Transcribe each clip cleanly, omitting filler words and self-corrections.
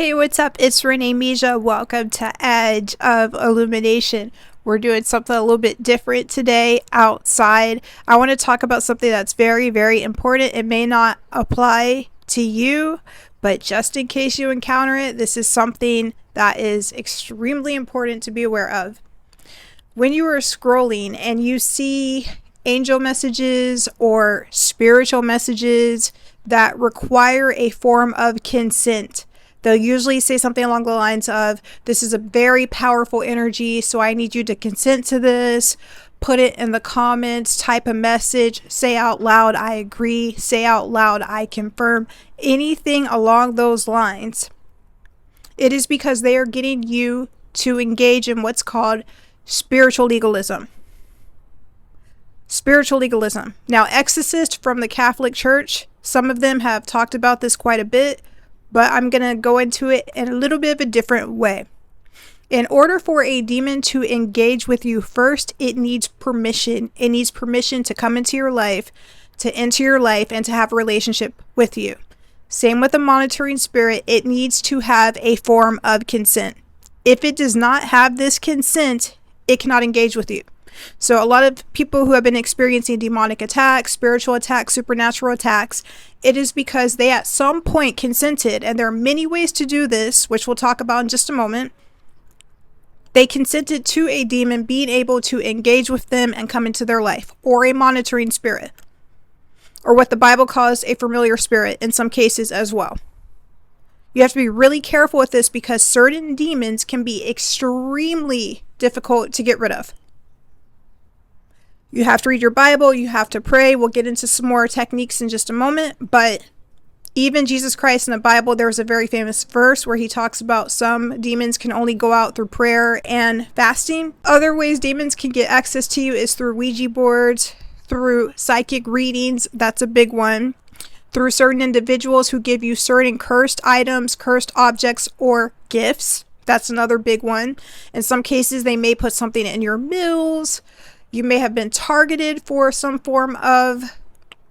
Hey, what's up? It's Renee Mija. Welcome to Edge of Illumination. We're doing something a little bit different today outside. I want to talk about something that's very, very important. It may not apply to you, but just in case you encounter it, this is something that is extremely important to be aware of. When you are scrolling and you see angel messages or spiritual messages that require a form of consent, they'll usually say something along the lines of, this is a very powerful energy, so I need you to consent to this. Put it in the comments, type a message, say out loud, I agree, say out loud, I confirm, anything along those lines. It is because they are getting you to engage in what's called spiritual legalism. Spiritual legalism. Now, exorcists from the Catholic Church, some of them have talked about this quite a bit, but I'm going to go into it in a little bit of a different way. In order for a demon to engage with you first, it needs permission. It needs permission to come into your life, to enter your life, and to have a relationship with you. Same with a monitoring spirit. It needs to have a form of consent. If it does not have this consent, it cannot engage with you. So a lot of people who have been experiencing demonic attacks, spiritual attacks, supernatural attacks, it is because they at some point consented, and there are many ways to do this, which we'll talk about in just a moment. They consented to a demon being able to engage with them and come into their life, or a monitoring spirit, or what the Bible calls a familiar spirit in some cases as well. You have to be really careful with this because certain demons can be extremely difficult to get rid of. You have to read your Bible, you have to pray. We'll get into some more techniques in just a moment, but even Jesus Christ in the Bible, there's a very famous verse where he talks about some demons can only go out through prayer and fasting. Other ways demons can get access to you is through Ouija boards, through psychic readings, that's a big one, through certain individuals who give you certain cursed items, cursed objects, or gifts. That's another big one. In some cases, they may put something in your meals. You may have been targeted for some form of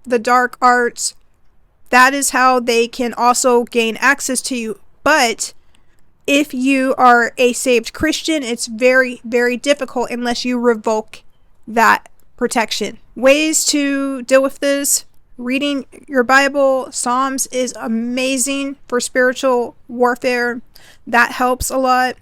the dark arts. That is how they can also gain access to you. But if you are a saved Christian, it's very, very difficult unless you revoke that protection. Ways to deal with this: reading your Bible. Psalms is amazing for spiritual warfare. That helps a lot.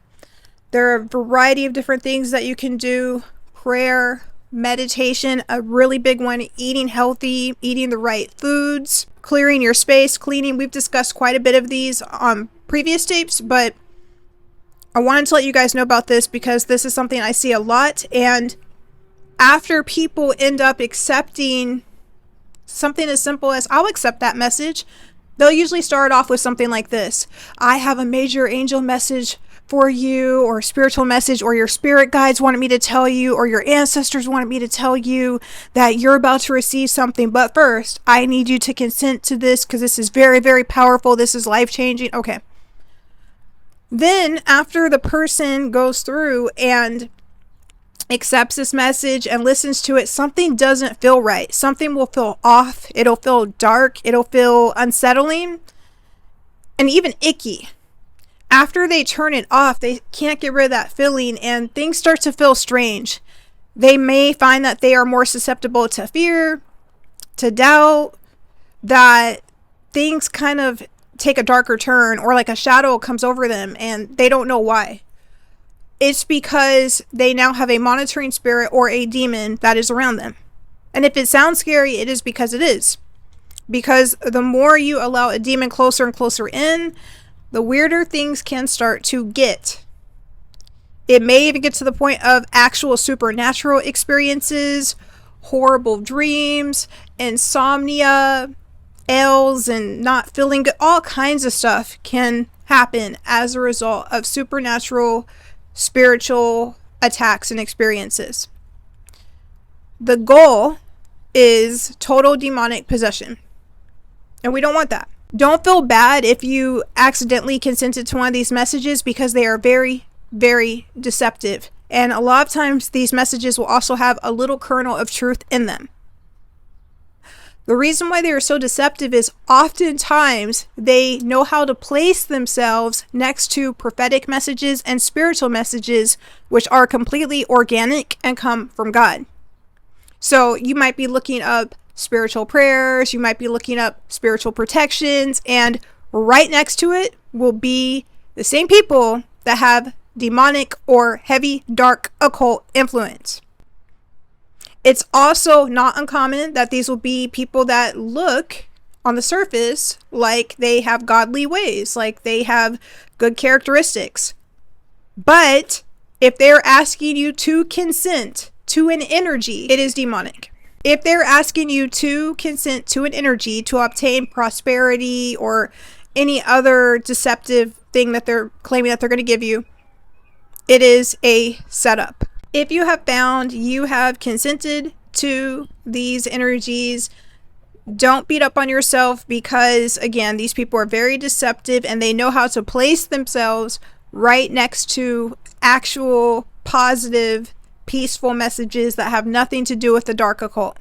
There are a variety of different things that you can do. Prayer, meditation, a really big one, eating healthy, eating the right foods, clearing your space, cleaning. We've discussed quite a bit of these on previous tapes, but I wanted to let you guys know about this because this is something I see a lot. And after people end up accepting something as simple as, I'll accept that message, they'll usually start off with something like this: I have a major angel message for you, or spiritual message, or your spirit guides wanted me to tell you, or your ancestors wanted me to tell you that you're about to receive something. But first, I need you to consent to this because this is very, very powerful. This is life-changing. Okay. Then after the person goes through and accepts this message and listens to it, something doesn't feel right. Something will feel off. It'll feel dark. It'll feel unsettling and even icky. After they turn it off, they can't get rid of that feeling and things start to feel strange. They may find that they are more susceptible to fear, to doubt, that things kind of take a darker turn, or like a shadow comes over them and they don't know why. It's because they now have a monitoring spirit or a demon that is around them. And if it sounds scary, it is because it is. Because the more you allow a demon closer and closer in, the weirder things can start to get. It may even get to the point of actual supernatural experiences, horrible dreams, insomnia, ails, and not feeling good. All kinds of stuff can happen as a result of supernatural, spiritual attacks and experiences. The goal is total demonic possession, and we don't want that. Don't feel bad if you accidentally consented to one of these messages because they are very, very deceptive. And a lot of times these messages will also have a little kernel of truth in them. The reason why they are so deceptive is oftentimes they know how to place themselves next to prophetic messages and spiritual messages, which are completely organic and come from God. So you might be looking up spiritual prayers, you might be looking up spiritual protections, and right next to it will be the same people that have demonic or heavy dark occult influence. It's also not uncommon that these will be people that look on the surface like they have godly ways, like they have good characteristics. But if they're asking you to consent to an energy, it is demonic. If they're asking you to consent to an energy to obtain prosperity or any other deceptive thing that they're claiming that they're going to give you, it is a setup. If you have found you have consented to these energies, don't beat up on yourself, because again, these people are very deceptive and they know how to place themselves right next to actual positive, peaceful messages that have nothing to do with the dark occult.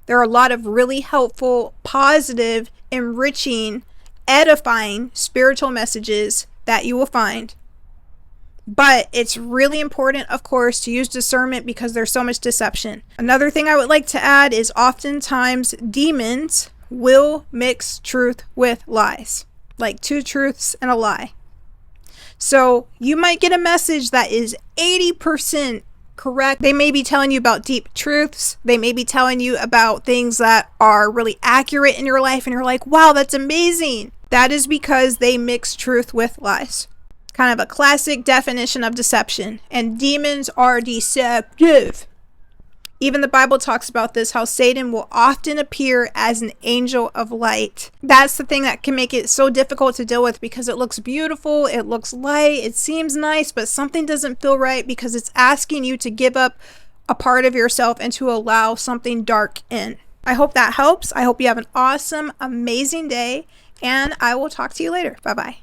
There are a lot of really helpful, positive, enriching, edifying spiritual messages that you will find. But it's really important, of course, to use discernment because there's so much deception. Another thing I would like to add is oftentimes demons will mix truth with lies, like two truths and a lie. So you might get a message that is 80% correct. They may be telling you about deep truths. They may be telling you about things that are really accurate in your life, and you're like, wow, that's amazing. That is because they mix truth with lies. Kind of a classic definition of deception. And demons are deceptive. Even the Bible talks about this, how Satan will often appear as an angel of light. That's the thing that can make it so difficult to deal with, because it looks beautiful, it looks light, it seems nice, but something doesn't feel right because it's asking you to give up a part of yourself and to allow something dark in. I hope that helps. I hope you have an awesome, amazing day, and I will talk to you later. Bye-bye.